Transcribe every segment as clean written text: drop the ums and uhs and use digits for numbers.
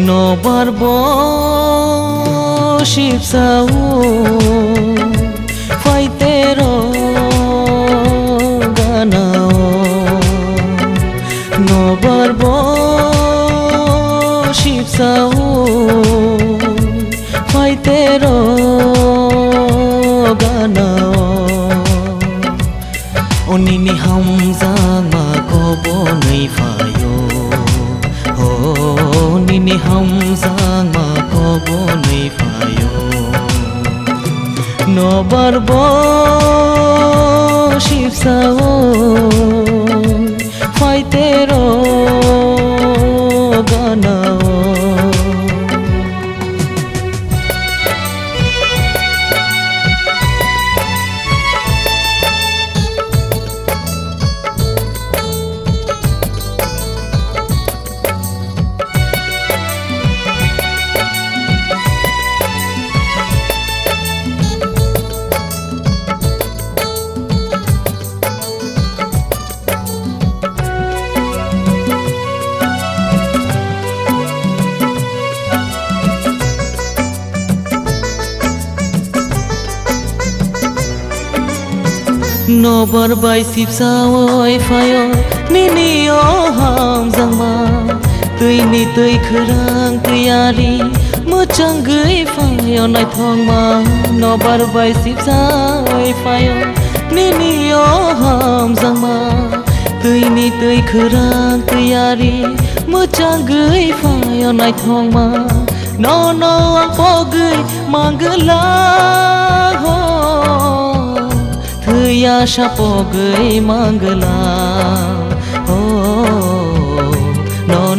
Nobarbo shipsau faitero ganao Nobarbo shipsau faitero ganao Onini hamzang ma kobo nei fayo Nini hamzang ma kobo nei fayo Nobarbo shipsao faitero ganao Nobar bai sipsawai fayo nini o hamzang ma tui ni tui khurang tuyari muchang gui fayo nai thong ma Nobar bai sipsawai fayo nini o hamzang ma tui ni tui khurang tuyari muchang gui fayo nai thong ma no ang po gui mangla ho Thuya shapo gui mangla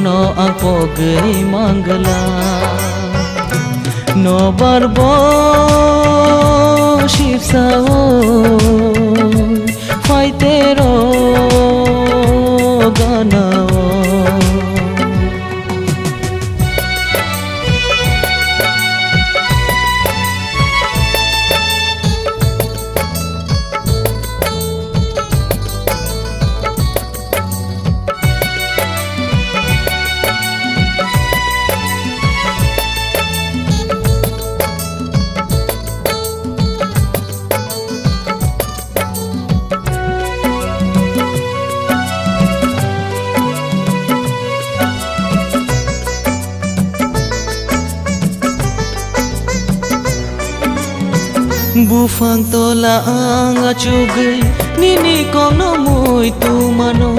no ang po gui mangla Nobarbo shipsao faitero ganao Bufang tola ang achugay nini kono muito mano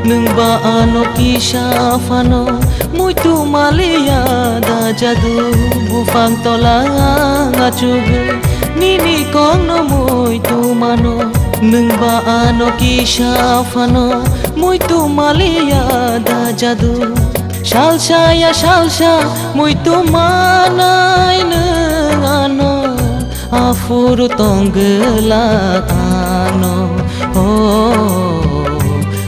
nung ba ano kisha fano muito malia da jadu Bufang tola ang achugay nini kono muito mano nung ba ano kisha fano muito malia da jadu Shalsha muito manay nung ano Afuru tongla ano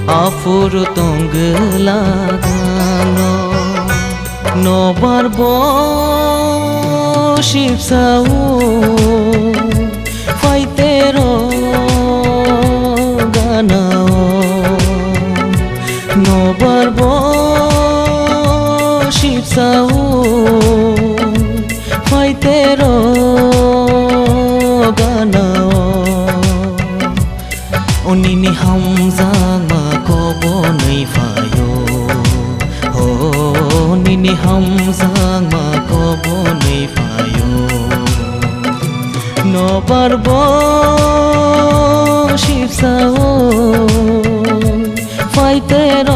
Afuru tongla ano Nobarbo shipsao faitero ganao Nobarbo shipsao faitero ganao Onini hamzang ma kobo nei fayo Nini hamzang ma kobo nei fayo Nobarbo shipsao faitero